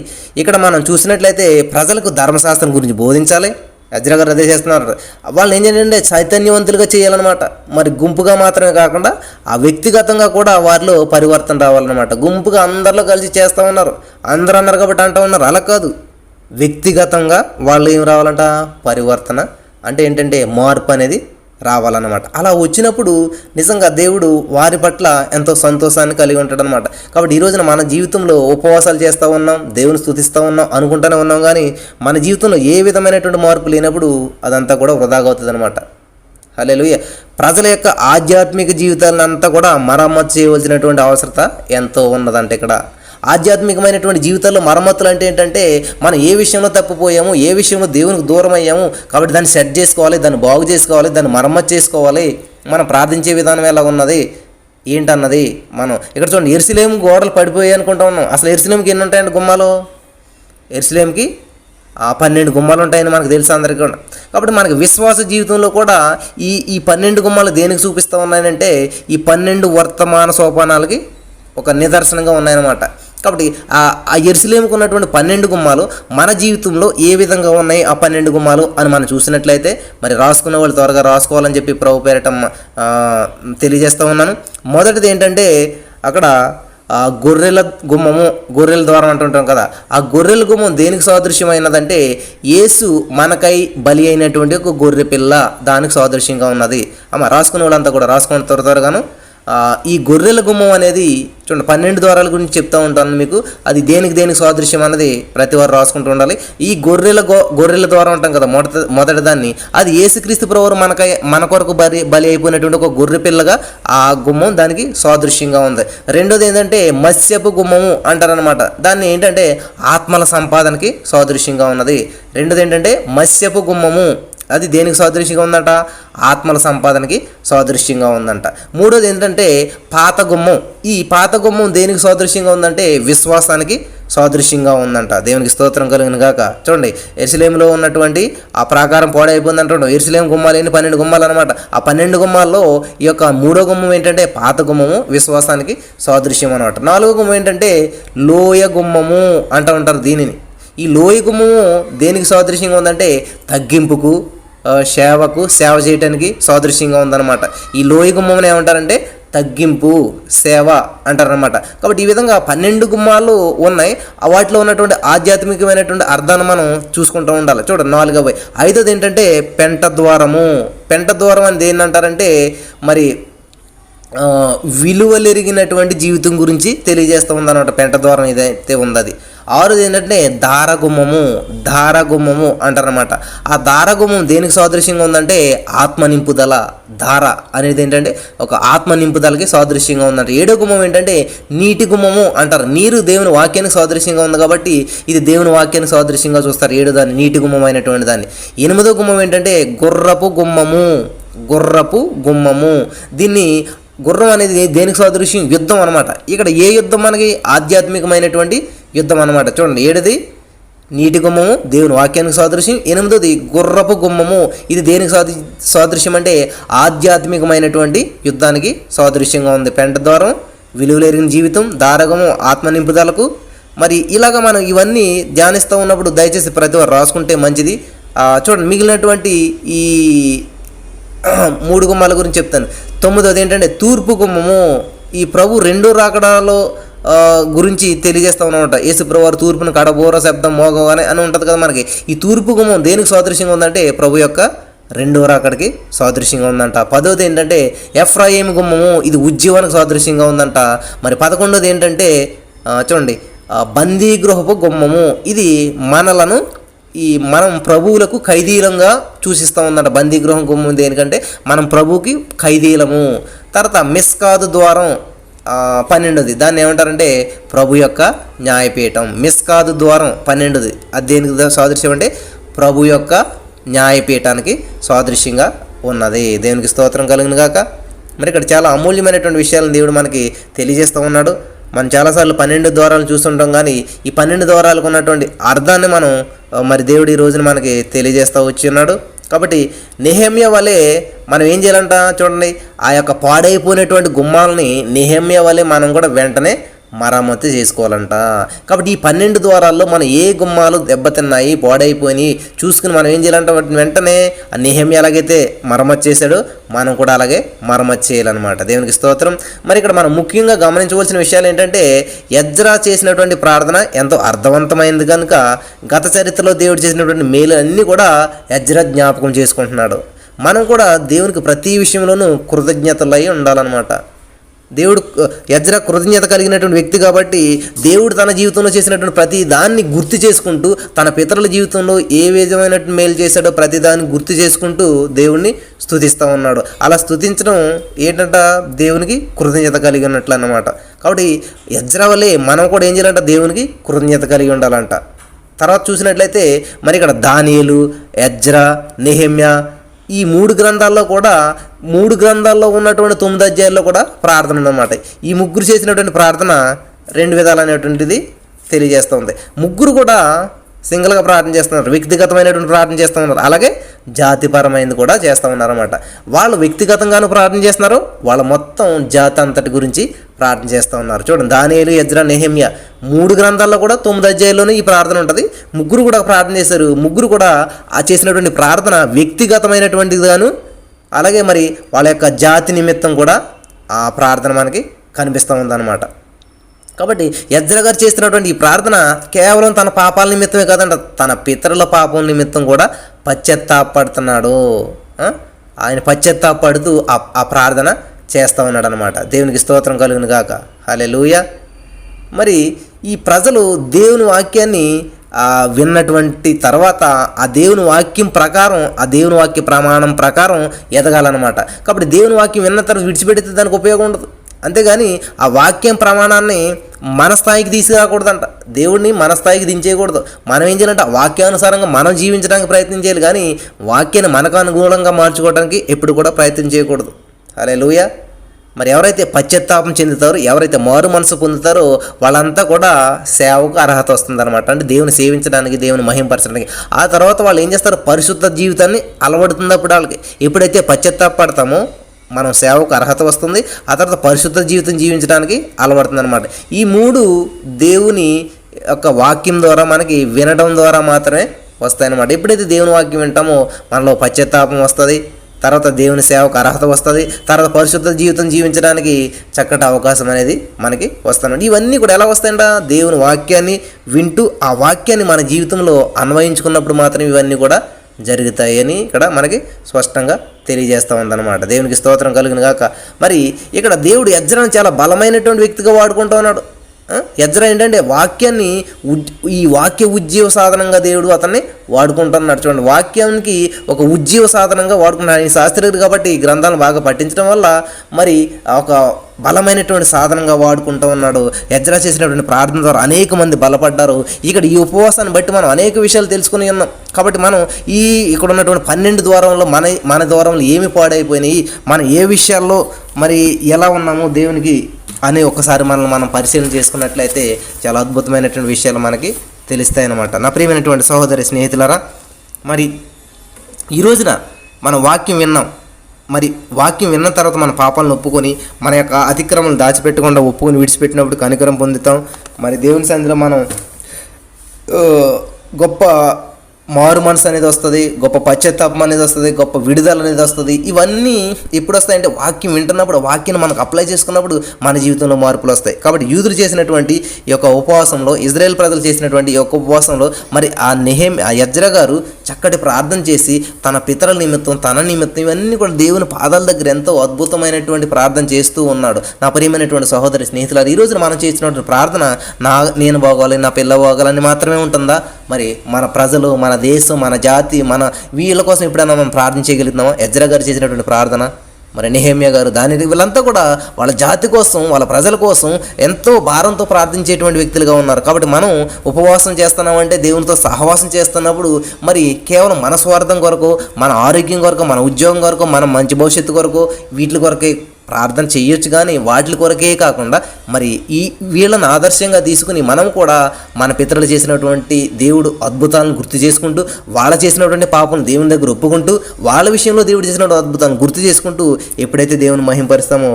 ఇక్కడ మనం చూసినట్లయితే ప్రజలకు ధర్మశాస్త్రం గురించి బోధించాలి. ఎజ్రా గారు అదే చేస్తున్నారు. వాళ్ళు ఏం చేయాలంటే చైతన్యవంతులుగా చేయాలన్నమాట. మరి గుంపుగా మాత్రమే కాకుండా ఆ వ్యక్తిగతంగా కూడా వారిలో పరివర్తన రావాలన్నమాట. గుంపుగా అందరిలో కలిసి చేస్తూ ఉన్నారు, అందరూ అన్నారు కాబట్టి అంటూ ఉన్నారు, అలా కాదు. వ్యక్తిగతంగా వాళ్ళు ఏం రావాలంట, పరివర్తన అంటే ఏంటంటే మార్పు అనేది రావాలన్నమాట. అలా వచ్చినప్పుడు నిజంగా దేవుడు వారి పట్ల ఎంతో సంతోషాన్ని కలిగి ఉంటాడనమాట. కాబట్టి ఈ రోజున మన జీవితంలో ఉపవాసాలు చేస్తూ ఉన్నాం, దేవుని స్తుతిస్తూ ఉన్నాం, అనుకుంటూనే ఉన్నాం, కానీ మన జీవితంలో ఏ విధమైనటువంటి మార్పు లేనప్పుడు అదంతా కూడా వృధాగా అవుతుంది అనమాట. హల్లెలూయా. ప్రజల యొక్క ఆధ్యాత్మిక జీవితాలను అంతా కూడా మరమ్మతు చేయవలసినటువంటి అవసరత ఎంతో ఉన్నదంటే ఇక్కడ ఆధ్యాత్మికమైనటువంటి జీవితాల్లో మరమ్మతులు అంటే ఏంటంటే, మనం ఏ విషయంలో తప్పిపోయాము, ఏ విషయంలో దేవునికి దూరం అయ్యాము, కాబట్టి దాన్ని సెట్ చేసుకోవాలి, దాన్ని బాగు చేసుకోవాలి, దాన్ని మరమ్మతు చేసుకోవాలి. మనం ప్రార్థించే విధానం ఎలా ఉన్నది ఏంటన్నది మనం ఇక్కడ చూడండి. యెరూషలేము గోడలు పడిపోయాయి అనుకుంటా ఉన్నాం. అసలు యెరూషలేముకి ఎన్ని ఉంటాయండి గుమ్మాలు? యెరూషలేముకి 12 గుమ్మాలు ఉంటాయని మనకు తెలుసు అందరికీ కూడా. కాబట్టి మనకి విశ్వాస జీవితంలో కూడా ఈ 12 గుమ్మాలు దేనికి చూపిస్తూ ఉన్నాయంటే, ఈ 12 వర్తమాన సోపానాలకి ఒక నిదర్శనంగా ఉన్నాయన్నమాట. కాబట్టి ఆ యెరూషలేముకు ఉన్నటువంటి 12 గుమ్మాలు మన జీవితంలో ఏ విధంగా ఉన్నాయి ఆ 12 గుమ్మాలు అని మనం చూసినట్లయితే, మరి రాసుకునే వాళ్ళు త్వరగా రాసుకోవాలని చెప్పి ప్రభు పేరట తెలియజేస్తూ ఉన్నాను. మొదటిది ఏంటంటే, అక్కడ గొర్రెల గుమ్మము, గొర్రెల ద్వారం అంటుంటాం కదా, ఆ గొర్రెల గుమ్మం దేనికి సాదృశ్యమైనదంటే యేసు మనకై బలి అయినటువంటి ఒక గొర్రె పిల్ల, దానికి సాదృశ్యంగా ఉన్నది. రాసుకునే వాళ్ళంతా కూడా రాసుకుని త్వరగాను. ఈ గొర్రెల గుమ్మం అనేది చూడండి, 12 ద్వారాల గురించి చెప్తూ ఉంటాను మీకు. అది దేనికి సాదృశ్యం అన్నది ప్రతి వారు రాసుకుంటూ ఉండాలి. ఈ గొర్రెల ద్వారం ఉంటాం కదా, మొదటి దాన్ని, అది యేసుక్రీస్తు ప్రభువు మన కొరకు బలి అయిపోయినటువంటి ఒక గొర్రె పిల్లగా ఆ గుమ్మం దానికి సాదృశ్యంగా ఉంది. రెండోది ఏంటంటే మత్స్యపు గుమ్మము అంటారనమాట. దాన్ని ఏంటంటే ఆత్మల సంపాదనకి సాదృశ్యంగా ఉన్నది. రెండోది ఏంటంటే మత్స్యపు గుమ్మము, అది దేనికి సాదృశ్యంగా ఉందంట, ఆత్మల సంపాదనకి సాదృశ్యంగా ఉందంట. మూడోది ఏంటంటే పాత గుమ్మం. ఈ పాత గుమ్మం దేనికి సాదృశ్యంగా ఉందంటే విశ్వాసానికి సాదృశ్యంగా ఉందంట. దేవునికి స్తోత్రం కలుగును గాక. చూడండి, యెరూషలేములో ఉన్నటువంటి ఆ ప్రాకారం పాడైపోయిందంట. యెరూషలేము గుమ్మాలు 12 గుమ్మాలు అనమాట. ఆ 12 గుమ్మాల్లో ఈ యొక్క 3వ గుమ్మం ఏంటంటే పాత గుమ్మము, విశ్వాసానికి సాదృశ్యం అనమాట. 4వ గుమ్మం ఏంటంటే లోయ గుమ్మము అంటూ ఉంటారు దీనిని. ఈ లోయ గుమ్మము దేనికి సాదృశ్యంగా ఉందంటే తగ్గింపుకు, సేవ చేయడానికి సాదృశ్యంగా ఉందన్నమాట. ఈ లోయ గుమ్మని ఏమంటారంటే తగ్గింపు, సేవ అంటారనమాట. కాబట్టి ఈ విధంగా 12 గుమ్మాలు ఉన్నాయి. వాటిలో ఉన్నటువంటి ఆధ్యాత్మికమైనటువంటి అర్థాన్ని మనం చూసుకుంటూ ఉండాలి. చూడండి, 4వ. 5వది ఏంటంటే పెంట ద్వారము. పెంట ద్వారం అని దేన్ని అంటారంటే, మరి విలువలెరిగినటువంటి జీవితం గురించి తెలియజేస్తూ ఉందన్నమాట పెంట ద్వారం ఏదైతే ఉంది అది. 6వది ఏంటంటే దారగుమ్మము అంటారనమాట. ఆ దారగుమ్మం దేనికి సాదృశ్యంగా ఉందంటే ఆత్మ నింపుదల. దార అనేది ఏంటంటే ఒక ఆత్మ నింపుదలకి సాదృశ్యంగా ఉందంట. 7వ గుమ్మం ఏంటంటే నీటి గుమ్మము అంటారు. నీరు దేవుని వాక్యానికి సాదృశ్యంగా ఉంది కాబట్టి ఇది దేవుని వాక్యానికి సాదృశ్యంగా చూస్తారు 7 దాన్ని, నీటి గుమ్మం అయినటువంటి దాన్ని. 8వ గుమ్మం ఏంటంటే గుర్రపు గుమ్మము. దీన్ని గుర్రం అనేది దేనికి సాదృశ్యం, యుద్ధం అనమాట. ఇక్కడ ఏ యుద్ధం మనకి ఆధ్యాత్మికమైనటువంటి యుద్ధం అనమాట. చూడండి, 7ది నీటి గుమ్మము దేవుని వాక్యానికి సాదృశ్యం. 8వది గుర్రపు గుమ్మము. ఇది దేనికి సాదృశ్యం అంటే ఆధ్యాత్మికమైనటువంటి యుద్ధానికి సాదృశ్యంగా ఉంది. పెంట ద్వారం, విలువలేరిన జీవితం, దారగము ఆత్మ నింపుదలకు. మరి ఇలాగ మనం ఇవన్నీ ధ్యానిస్తూ ఉన్నప్పుడు దయచేసి ప్రతి వారు రాసుకుంటే మంచిది. చూడండి, మిగిలినటువంటి ఈ 3 గుమ్మాల గురించి చెప్తాను. 9వది ఏంటంటే తూర్పు గుమ్మము. ఈ ప్రభు 2 రాకడాలో గురించి తెలియజేస్తా ఉన్నమాట. యేసుప్రభు వారు తూర్పును కడబోర శబ్దం మోగం అని ఉంటుంది కదా మనకి. ఈ తూర్పు గుమ్మం దేనికి సాదృశ్యంగా ఉందంటే ప్రభు యొక్క 2వ రాకడికి సాదృశ్యంగా ఉందంట. 10వది ఏంటంటే ఎఫ్రాయిము గుమ్మము. ఇది ఉజ్జీవానికి సాదృశ్యంగా ఉందంట. మరి 11వది ఏంటంటే చూడండి బందీగృహపు గుమ్మము. ఇది మనలను మనం ప్రభువులకు ఖైదీలంగా సూచిస్తూ ఉందంట. బందీగృహం గుమ్మం దేనికంటే మనం ప్రభువుకి ఖైదీలము. తర్వాత మిస్కాదు ద్వారం 12వది. దాన్ని ఏమంటారంటే ప్రభు యొక్క న్యాయపీఠం. మిస్కాదు ద్వారం 12వది. అది దేనికి సాదృశ్యం అంటే ప్రభు యొక్క న్యాయపీఠానికి సాదృశ్యంగా ఉన్నది. దేవునికి స్తోత్రం కలుగును గాక. మరి ఇక్కడ చాలా అమూల్యమైనటువంటి విషయాలను దేవుడు మనకి తెలియజేస్తూ ఉన్నాడు. మనం చాలాసార్లు 12 ద్వారాలు చూస్తుంటాం, కానీ ఈ 12 ద్వారాలకు ఉన్నటువంటి అర్థాన్ని మనం మరి దేవుడు ఈ రోజున మనకి తెలియజేస్తూ వచ్చి ఉన్నాడు. కాబట్టి నెహెమ్యా వలె మనం ఏం చేయాలంట చూడండి, ఆ యొక్క పాడైపోయినటువంటి గుమ్మాలని నెహెమ్యా వలె మనం కూడా వెంటనే మరమ్మతు చేసుకోవాలంట. కాబట్టి ఈ 12 ద్వారాల్లో మనం ఏ గుమ్మాలు దెబ్బతిన్నాయి, పాడైపోయినాయి చూసుకుని మనం ఏం చేయాలంట వెంటనే ఆ నెహెమ్యా ఎలాగైతే మరమ్మతు చేశాడో మనం కూడా అలాగే మరమ్మతు చేయాలన్నమాట. దేవునికి స్తోత్రం. మరి ఇక్కడ మనం ముఖ్యంగా గమనించవలసిన విషయాలు ఏంటంటే ఎజ్రా చేసినటువంటి ప్రార్థన ఎంతో అర్థవంతమైంది కనుక గత చరిత్రలో దేవుడు చేసినటువంటి మేలు అన్నీ కూడా ఎజ్రా జ్ఞాపకం చేసుకుంటున్నాడు. మనం కూడా దేవునికి ప్రతి విషయంలోనూ కృతజ్ఞతలై ఉండాలన్నమాట. దేవుడు ఎజ్రా కృతజ్ఞత కలిగినటువంటి వ్యక్తి కాబట్టి దేవుడు తన జీవితంలో చేసినటువంటి ప్రతి దాన్ని గుర్తు చేసుకుంటూ తన పితరుల జీవితంలో ఏ విధమైనటువంటి మేలు చేశాడో ప్రతి దాన్ని గుర్తు చేసుకుంటూ దేవుణ్ణి స్తుతిస్తూ ఉన్నాడు. అలా స్తుతించడం ఏంటంట దేవునికి కృతజ్ఞత కలిగి ఉన్నట్లు అన్నమాట. కాబట్టి ఎజ్రా వల్లే మనం కూడా ఏం చేయాలంట దేవునికి కృతజ్ఞత కలిగి ఉండాలంట. తర్వాత చూసినట్లయితే మరి ఇక్కడ దానియేలు, ఎజ్రా, నెహెమ్యా ఈ 3 గ్రంథాల్లో కూడా 3 గ్రంథాల్లో ఉన్నటువంటి 9 అధ్యాయాల్లో కూడా ప్రార్థన అన్నమాట. ఈ ముగ్గురు చేసినటువంటి ప్రార్థన 2 విధాలు అనేటువంటిది తెలియజేస్తుంది. ముగ్గురు కూడా సింగిల్గా ప్రార్థన చేస్తున్నారు, వ్యక్తిగతమైనటువంటి ప్రార్థన చేస్తూ ఉన్నారు, అలాగే జాతిపరమైనది కూడా చేస్తూ ఉన్నారన్నమాట. వాళ్ళు వ్యక్తిగతంగాను ప్రార్థన చేస్తున్నారు, వాళ్ళ మొత్తం జాతి అంతటి గురించి ప్రార్థన చేస్తూ ఉన్నారు. చూడండి, దానియేలు, ఎజ్రా, నెహెమ్యా 3 గ్రంథాల్లో కూడా 9 అధ్యాయాల్లోనే ఈ ప్రార్థన ఉంటుంది. ముగ్గురు కూడా ప్రార్థన చేశారు. ముగ్గురు కూడా ఆ చేసినటువంటి ప్రార్థన వ్యక్తిగతమైనటువంటిది గాను అలాగే మరి వాళ్ళ యొక్క జాతి నిమిత్తం కూడా ఆ ప్రార్థన మనకి కనిపిస్తూ ఉందన్నమాట. కాబట్టి ఎజ్రా గారు చేస్తున్నటువంటి ఈ ప్రార్థన కేవలం తన పాపాల నిమిత్తమే కాదంట, తన పితరుల పాపం నిమిత్తం కూడా పశ్చాత్తాపడుతున్నాడు. ఆయన పశ్చాత్తాపడుతూ ఆ ప్రార్థన చేస్తూ ఉన్నాడు అనమాట. దేవునికి స్తోత్రం కలుగును గాక. హల్లెలూయా. మరి ఈ ప్రజలు దేవుని వాక్యాన్ని విన్నటువంటి తర్వాత ఆ దేవుని వాక్యం ప్రకారం, ఆ దేవుని వాక్య ప్రమాణం ప్రకారం ఎదగాలన్నమాట. కాబట్టి దేవుని వాక్యం విన్న తర్వాత విడిచిపెడితే దానికి ఉపయోగం ఉండదు. అంతేగాని ఆ వాక్యం ప్రమాణాన్ని మన స్థాయికి తీసుకురాకూడదంట. దేవుడిని మన స్థాయికి దించేయకూడదు. మనం ఏం చేయాలంటే వాక్యానుసారంగా మనం జీవించడానికి ప్రయత్నం చేయాలి, కానీ వాక్యాన్ని మనకు అనుగుణంగా మార్చుకోవడానికి ఎప్పుడు కూడా ప్రయత్నం చేయకూడదు. హల్లెలూయా. మరి ఎవరైతే పశ్చాత్తాపం చెందుతారో, ఎవరైతే మారు మనసు పొందుతారో వాళ్ళంతా కూడా సేవకు అర్హత వస్తుందన్నమాట. అంటే దేవుని సేవించడానికి, దేవుని మహింపరచడానికి. ఆ తర్వాత వాళ్ళు ఏం చేస్తారు, పరిశుద్ధ జీవితాన్ని అలవడుతుంది. అప్పుడు వాళ్ళకి ఎప్పుడైతే పశ్చాత్తాపడతామో మనం సేవకు అర్హత వస్తుంది. ఆ తర్వాత పరిశుద్ధ జీవితం జీవించడానికి అలవడుతుంది అనమాట. ఈ 3 దేవుని యొక్క వాక్యం ద్వారా మనకి వినడం ద్వారా మాత్రమే వస్తాయన్నమాట. ఎప్పుడైతే దేవుని వాక్యం వింటామో మనలో పశ్చాత్తాపం వస్తుంది, తర్వాత దేవుని సేవకు అర్హత వస్తుంది, తర్వాత పరిశుద్ధ జీవితం జీవించడానికి చక్కటి అవకాశం అనేది మనకి వస్తానండి. ఇవన్నీ కూడా ఎలా వస్తాయంట, దేవుని వాక్యాన్ని వింటూ ఆ వాక్యాన్ని మన జీవితంలో అన్వయించుకున్నప్పుడు మాత్రం ఇవన్నీ కూడా జరుగుతాయని ఇక్కడ మనకి స్పష్టంగా తెలియజేస్తూ ఉందన్నమాట. దేవునికి స్తోత్రం కలుగును గాక. మరి ఇక్కడ దేవుడు ఎజ్రాను చాలా బలమైనటువంటి వ్యక్తిగా వాడుకుంటూ ఉన్నాడు. ఎజ్రా ఏంటంటే వాక్యాన్ని, ఈ వాక్య ఉజ్జీవ సాధనంగా దేవుడు అతన్ని వాడుకుంటున్నాడు. చూడండి, వాక్యానికి ఒక ఉజ్జీవ సాధనంగా వాడుకుంటున్నాడు. ఆయన శాస్త్రజ్ఞుడు కాబట్టి ఈ గ్రంథాలను బాగా పఠించడం వల్ల మరి ఒక బలమైనటువంటి సాధనంగా వాడుకుంటూ ఉన్నాడు. ఎజ్రా చేసినటువంటి ప్రార్థన ద్వారా అనేక మంది బలపడ్డారు. ఇక్కడ ఈ ఉపవాసాన్ని బట్టి మనం అనేక విషయాలు తెలుసుకుని ఉన్నాం. కాబట్టి మనం ఇక్కడ ఉన్నటువంటి 12 ద్వారంలో మన ద్వారంలో ఏమి పాడైపోయినాయి, మనం ఏ విషయాల్లో మరి ఎలా ఉన్నామో దేవునికి అని ఒక్కసారి మనం పరిశీలన చేసుకున్నట్లయితే చాలా అద్భుతమైనటువంటి విషయాలు మనకి తెలుస్తాయి అన్నమాట. నా ప్రియమైనటువంటి సహోదరి స్నేహితులారా, మరి ఈ రోజున మనం వాక్యం విన్నాం. మరి వాక్యం విన్న తర్వాత మన పాపాలను ఒప్పుకొని మన యొక్క అతిక్రమలను దాచిపెట్టకుండా ఒప్పుకొని విడిచిపెట్టినప్పుడు కనికరం పొందుతాం. మరి దేవుని సన్నిధిలో మనం గొప్ప మారు మనసు అనేది వస్తుంది, గొప్ప పశ్చాత్తాపం అనేది వస్తుంది, గొప్ప విడుదల అనేది వస్తుంది. ఇవన్నీ ఎప్పుడు వస్తాయంటే వాక్యం వింటున్నప్పుడు, వాక్యాన్ని మనకు అప్లై చేసుకున్నప్పుడు మన జీవితంలో మార్పులు వస్తాయి. కాబట్టి యూదులు చేసినటువంటి ఈ యొక్క ఉపవాసంలో, ఇజ్రాయేల్ ప్రజలు చేసినటువంటి ఈ యొక్క ఉపవాసంలో మరి ఆ ఎజ్రా గారు చక్కటి ప్రార్థన చేసి తన పితరుల నిమిత్తం, తన నిమిత్తం ఇవన్నీ కూడా దేవుని పాదాల దగ్గర ఎంతో అద్భుతమైనటువంటి ప్రార్థన చేస్తూ ఉన్నాడు. నా ప్రియమైనటువంటి సహోదరి స్నేహితులారు, ఈ రోజున మనం చేసినటువంటి ప్రార్థన నేను బాగోవాలి, నా పిల్ల బాగోవాలని మాత్రమే ఉంటుందా? మరి మన ప్రజలు, మన దేశం, మన జాతి, మన వీళ్ళ కోసం ఎప్పుడైనా మనం ప్రార్థన చేయగలుగుతున్నామా? ఎజ్రా గారు చేసినటువంటి ప్రార్థన, మరి నెహెమ్యా గారు, వీళ్ళంతా కూడా వాళ్ళ జాతి కోసం, వాళ్ళ ప్రజల కోసం ఎంతో భారంతో ప్రార్థించేటువంటి వ్యక్తులుగా ఉన్నారు. కాబట్టి మనం ఉపవాసం చేస్తున్నామంటే దేవునితో సహవాసం చేస్తున్నప్పుడు మరి కేవలం మన స్వార్థం కొరకు, మన ఆరోగ్యం కొరకు, మన ఉద్యోగం కొరకు, మన మంచి భవిష్యత్తు కొరకు, వీటి కొరకే ప్రార్థన చేయొచ్చు. కానీ వాటి కొరకే కాకుండా మరి వీళ్ళని ఆదర్శంగా తీసుకుని మనం కూడా మన పితరులు చేసినటువంటి దేవుడు అద్భుతాలను గుర్తు చేసుకుంటూ, వాళ్ళు చేసినటువంటి పాపం దేవుని దగ్గర ఒప్పుకుంటూ, వాళ్ళ విషయంలో దేవుడు చేసినటువంటి అద్భుతాలను గుర్తు చేసుకుంటూ ఎప్పుడైతే దేవుని మహింపరుస్తామో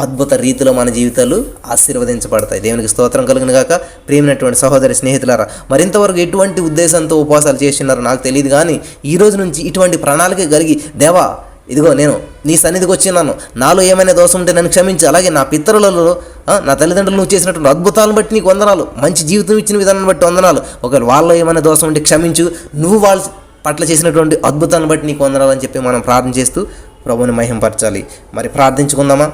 అద్భుత రీతిలో మన జీవితాలు ఆశీర్వదించబడతాయి. దేవునికి స్తోత్రం కలుగును గాక. ప్రియమైనటువంటి సహోదరి స్నేహితులారా, మరింతవరకు ఎటువంటి ఉద్దేశంతో ఉపవాసాలు చేస్తున్నారో నాకు తెలియదు. కానీ ఈ రోజు నుంచి ఇటువంటి ప్రణాళిక కలిగి, దేవా ఇదిగో నేను నీ సన్నిధికి వచ్చినాను, నాలో ఏమైనా దోషం ఉంటే నన్ను క్షమించి, అలాగే నా పితరులలో, నా తల్లిదండ్రులు నువ్వు చేసినటువంటి అద్భుతాలను బట్టి నీకు వందనాలు, మంచి జీవితం ఇచ్చిన విధానాన్ని బట్టి వందనాలు, ఒకవేళ వాళ్ళలో ఏమైనా దోషం ఉంటే క్షమించు, నువ్వు వాళ్ళ పట్ల చేసినటువంటి అద్భుతాలను బట్టి నీకు వందనాలు అని చెప్పి మనం ప్రార్థన చేస్తూ ప్రభువుని మహింపరచాలి. మరి ప్రార్థించుకుందామా?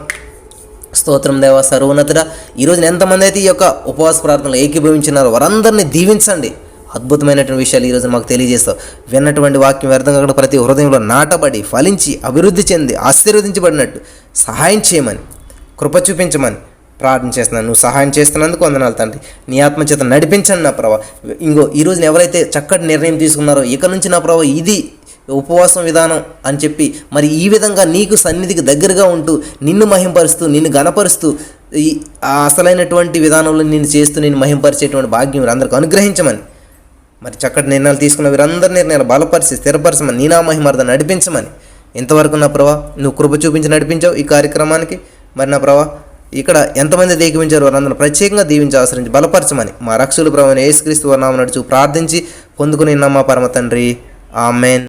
స్తోత్రం దేవా, సర్వోన్నతుడా, ఈరోజు ఎంతమంది అయితే ఈ యొక్క ఉపవాస ప్రార్థనలు ఏకీభవించినారో వారందరినీ దీవించండి. అద్భుతమైనటువంటి విషయాలు ఈరోజు మాకు తెలియజేస్తావు. విన్నటువంటి వాక్యం వ్యర్థంగా కాకుండా ప్రతి హృదయంలో నాటబడి, ఫలించి, అభివృద్ధి చెంది, ఆశీర్వదించబడినట్టు సహాయం చేయమని, కృప చూపించమని ప్రార్థన చేస్తున్నాను. నువ్వు సహాయం చేస్తున్నందుకు వందనాలు తండ్రి. నీ ఆత్మచేత నడిపించండి నా ప్రభా. ఈరోజు ఎవరైతే చక్కటి నిర్ణయం తీసుకున్నారో, ఇక నుంచి నా ప్రభా ఇది ఉపవాసం విధానం అని చెప్పి మరి ఈ విధంగా నీకు సన్నిధికి దగ్గరగా ఉంటూ, నిన్ను మహింపరుస్తూ, నిన్ను గణపరుస్తూ, ఈ అసలైనటువంటి విధానంలో నిన్ను చేస్తూ నిన్ను మహింపరిచేటువంటి భాగ్యం అందరికీ అనుగ్రహించమని, మరి చక్కటి నిర్ణయాలు తీసుకున్న వీరందరి నిర్ణయాలు బలపరిచి, స్థిరపరచమని, నీ నా మహిమార్థం నడిపించమని. ఇంతవరకు నా ప్రభా నువ్వు కృప చూపించి నడిపించావు ఈ కార్యక్రమానికి. మరి నా ప్రభా ఇక్కడ ఎంతమంది దీవించారు వారందరూ ప్రత్యేకంగా దీవించి ఆశ్రయించి బలపరచమని మా రక్షకులు ప్రభువైన యేసుక్రీస్తు వారి నామమున నడుచు ప్రార్థించి పొందుకుని మా పరమ తండ్రి. ఆమేన్.